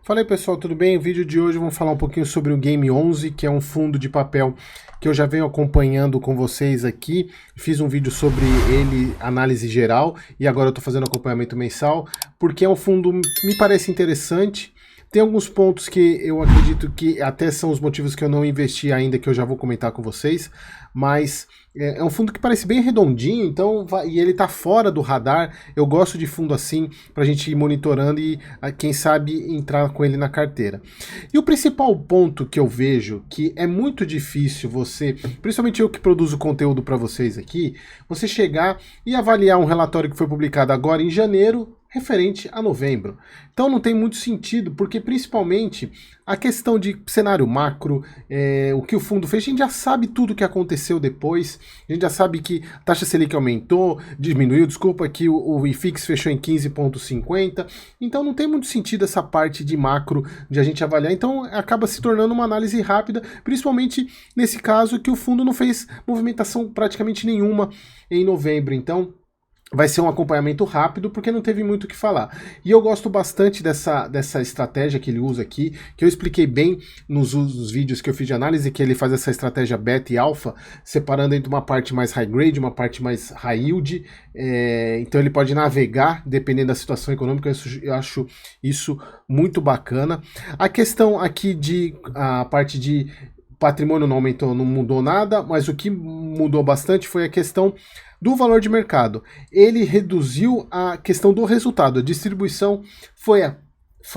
Fala aí pessoal, tudo bem? No vídeo de hoje vamos falar um pouquinho sobre o Game 11, que é um fundo de papel que eu já venho acompanhando com vocês aqui. Fiz um vídeo sobre ele, análise geral, e agora eu estou fazendo acompanhamento mensal, porque é um fundo me parece interessante. Tem alguns pontos que eu acredito que até são os motivos que eu não investi ainda, que eu já vou comentar com vocês, mas é um fundo que parece bem redondinho, então e ele está fora do radar. Eu gosto de fundo assim, para a gente ir monitorando e quem sabe entrar com ele na carteira. E o principal ponto que eu vejo que é muito difícil você, principalmente eu que produzo conteúdo para vocês aqui, você chegar e avaliar um relatório que foi publicado agora em janeiro, referente a novembro. Então não tem muito sentido, porque principalmente a questão de cenário macro, o que o fundo fez, a gente já sabe tudo o que aconteceu depois, a gente já sabe que a taxa Selic aumentou, diminuiu, desculpa, que o IFIX fechou em 15,50, então não tem muito sentido essa parte de macro de a gente avaliar, então acaba se tornando uma análise rápida, principalmente nesse caso que o fundo não fez movimentação praticamente nenhuma em novembro, então vai ser um acompanhamento rápido, porque não teve muito o que falar. E eu gosto bastante dessa estratégia que ele usa aqui, que eu expliquei bem nos vídeos que eu fiz de análise, que ele faz essa estratégia beta e alfa, separando entre uma parte mais high grade, uma parte mais high yield, então ele pode navegar, dependendo da situação econômica, eu acho isso muito bacana. A questão aqui a parte de patrimônio não aumentou, não mudou nada, mas o que mudou bastante foi a questão do valor de mercado. Ele reduziu a questão do resultado. A distribuição foi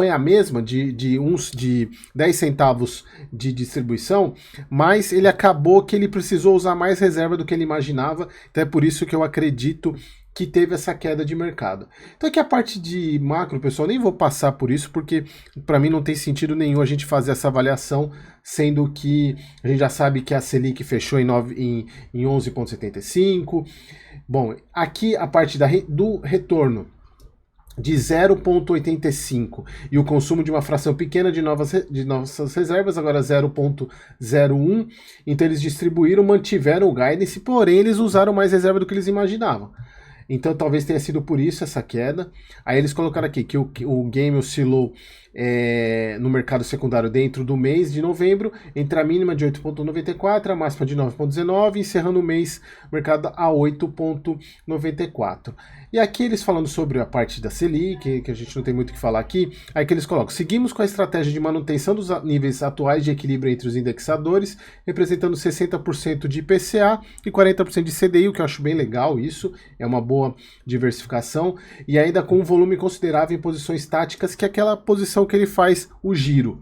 a mesma, de 10 centavos de distribuição, mas ele acabou que ele precisou usar mais reserva do que ele imaginava, então é por isso que eu acredito que teve essa queda de mercado. Então aqui a parte de macro, pessoal, nem vou passar por isso, porque para mim não tem sentido nenhum a gente fazer essa avaliação, sendo que a gente já sabe que a Selic fechou em 11,75. Bom, aqui a parte do retorno de 0,85 e o consumo de uma fração pequena de nossas reservas, agora 0,01, então eles distribuíram, mantiveram o guidance, porém eles usaram mais reserva do que eles imaginavam. Então talvez tenha sido por isso essa queda. Aí eles colocaram aqui que o game oscilou no mercado secundário dentro do mês de novembro, entre a mínima de 8,94, a máxima de 9,19, encerrando o mês mercado a 8,94. E aqui eles falando sobre a parte da Selic, que a gente não tem muito o que falar aqui, aí que eles colocam: seguimos com a estratégia de manutenção dos níveis atuais de equilíbrio entre os indexadores, representando 60% de IPCA e 40% de CDI, o que eu acho bem legal, isso é uma boa diversificação, e ainda com um volume considerável em posições táticas, que é aquela posição que ele faz o giro.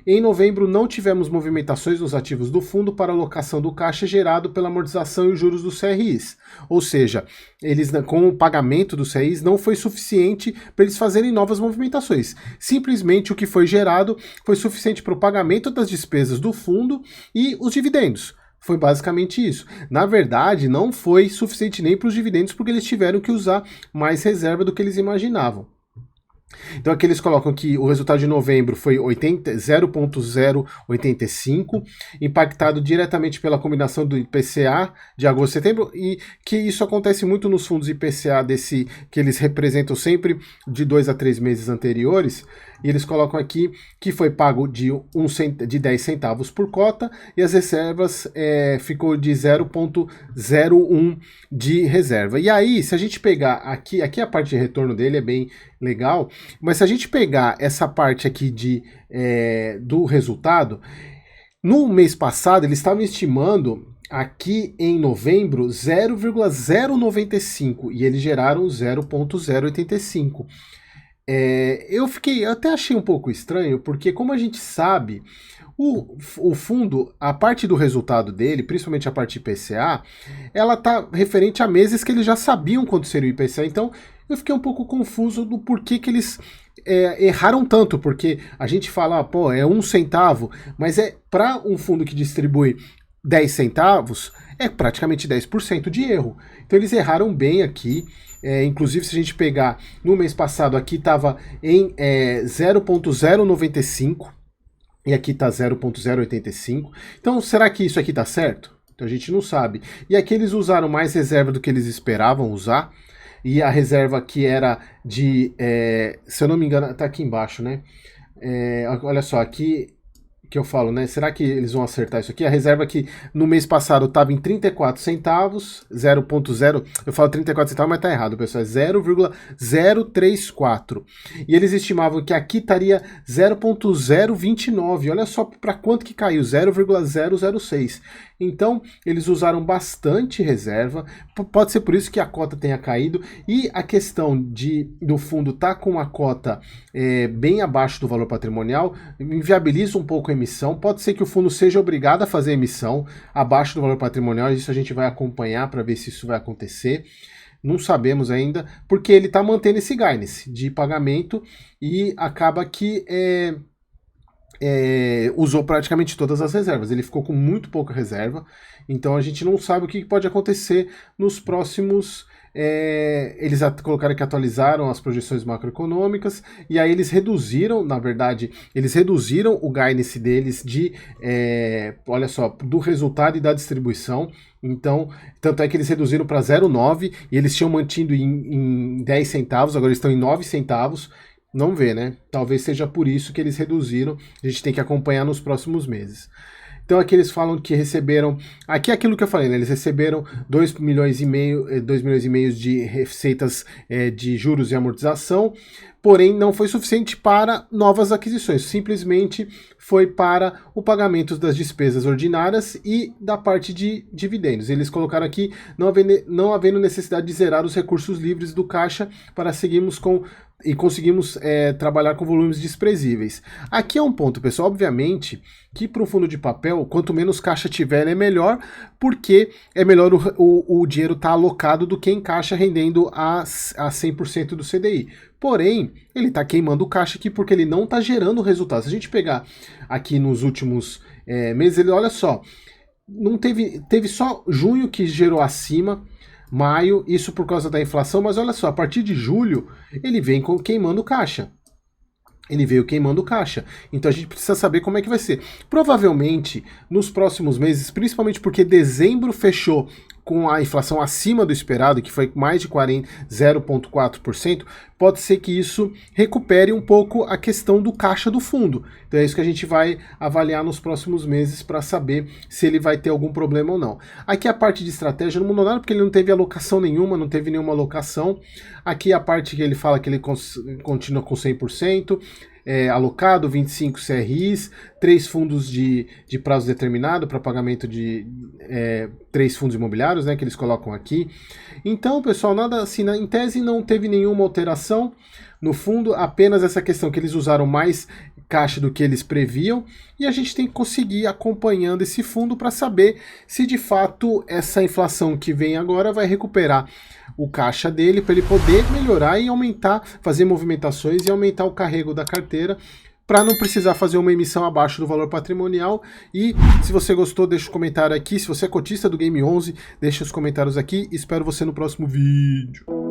Em novembro não tivemos movimentações nos ativos do fundo para alocação do caixa gerado pela amortização e os juros dos CRIs, ou seja, eles com o pagamento dos CRIs não foi suficiente para eles fazerem novas movimentações, simplesmente o que foi gerado foi suficiente para o pagamento das despesas do fundo e os dividendos. Foi basicamente isso. Na verdade, não foi suficiente nem para os dividendos, porque eles tiveram que usar mais reserva do que eles imaginavam. Então aqui eles colocam que o resultado de novembro foi 0,085, impactado diretamente pela combinação do IPCA de agosto e setembro, e que isso acontece muito nos fundos IPCA que eles representam sempre de 2 a 3 meses anteriores, e eles colocam aqui que foi pago de 10 centavos por cota, e as reservas ficou de 0,01 de reserva. E aí, se a gente pegar aqui a parte de retorno dele é bem legal, mas se a gente pegar essa parte aqui do resultado, no mês passado eles estavam estimando aqui em novembro 0,095 e eles geraram 0,085. Eu até achei um pouco estranho, porque como a gente sabe, o fundo, a parte do resultado dele, principalmente a parte IPCA, ela tá referente a meses que eles já sabiam quanto seria o IPCA, então eu fiquei um pouco confuso do porquê que eles erraram tanto, porque a gente fala, pô, é 1 centavo, mas para um fundo que distribui 10 centavos, é praticamente 10% de erro. Então eles erraram bem aqui. Inclusive, se a gente pegar no mês passado, aqui estava em 0,095 e aqui está 0,085. Então, será que isso aqui está certo? Então a gente não sabe. E aqui eles usaram mais reserva do que eles esperavam usar. E a reserva que era se eu não me engano, está aqui embaixo, né? olha só, aqui que eu falo, né? Será que eles vão acertar isso aqui? A reserva que no mês passado estava em 34 centavos, 0,0, eu falo 34 centavos, mas tá errado, pessoal, é 0,034. E eles estimavam que aqui estaria 0,029. Olha só para quanto que caiu, 0,006. Então, eles usaram bastante reserva, pode ser por isso que a cota tenha caído, e a questão do fundo tá com a cota bem abaixo do valor patrimonial, inviabiliza um pouco a emissão, pode ser que o fundo seja obrigado a fazer emissão abaixo do valor patrimonial, isso a gente vai acompanhar para ver se isso vai acontecer. Não sabemos ainda, porque ele está mantendo esse guidance de pagamento e acaba que usou praticamente todas as reservas. Ele ficou com muito pouca reserva, então a gente não sabe o que pode acontecer nos próximos. Eles colocaram que atualizaram as projeções macroeconômicas e aí eles reduziram, na verdade, eles reduziram o guidance deles olha só, do resultado e da distribuição. Então, tanto é que eles reduziram para 0,9 e eles tinham mantido em 10 centavos, agora eles estão em 9 centavos. Não vê, né? Talvez seja por isso que eles reduziram. A gente tem que acompanhar nos próximos meses. Então aqui eles falam que receberam, aqui é aquilo que eu falei, né? Eles receberam 2 milhões e meio de receitas de juros e amortização, porém não foi suficiente para novas aquisições, simplesmente foi para o pagamento das despesas ordinárias e da parte de dividendos. Eles colocaram aqui, não havendo necessidade de zerar os recursos livres do caixa para seguirmos e conseguimos trabalhar com volumes desprezíveis. Aqui é um ponto, pessoal, obviamente, que para um fundo de papel, quanto menos caixa tiver é melhor, porque é melhor o dinheiro estar alocado do que em caixa rendendo a 100% do CDI. Porém, ele está queimando caixa aqui porque ele não está gerando resultados. Se a gente pegar aqui nos últimos meses, olha só, não teve só junho que gerou acima, maio, isso por causa da inflação, mas olha só, a partir de julho ele vem queimando caixa. Ele veio queimando caixa. Então a gente precisa saber como é que vai ser. Provavelmente, nos próximos meses, principalmente porque dezembro fechou com a inflação acima do esperado, que foi mais de 0,4%, pode ser que isso recupere um pouco a questão do caixa do fundo. Então é isso que a gente vai avaliar nos próximos meses para saber se ele vai ter algum problema ou não. Aqui a parte de estratégia não mudou nada, porque ele não teve alocação nenhuma, não teve nenhuma alocação. Aqui a parte que ele fala que ele continua com 100%, alocado, 25 CRIs, 3 fundos de prazo determinado para pagamento de 3 fundos imobiliários, né, que eles colocam aqui. Então, pessoal, nada assim, em tese não teve nenhuma alteração no fundo, apenas essa questão que eles usaram mais caixa do que eles previam, e a gente tem que conseguir acompanhando esse fundo para saber se de fato essa inflação que vem agora vai recuperar o caixa dele para ele poder melhorar e aumentar, fazer movimentações e aumentar o carrego da carteira para não precisar fazer uma emissão abaixo do valor patrimonial. E se você gostou, deixa um comentário aqui. Se você é cotista do Game 11, deixa os comentários aqui. Espero você no próximo vídeo.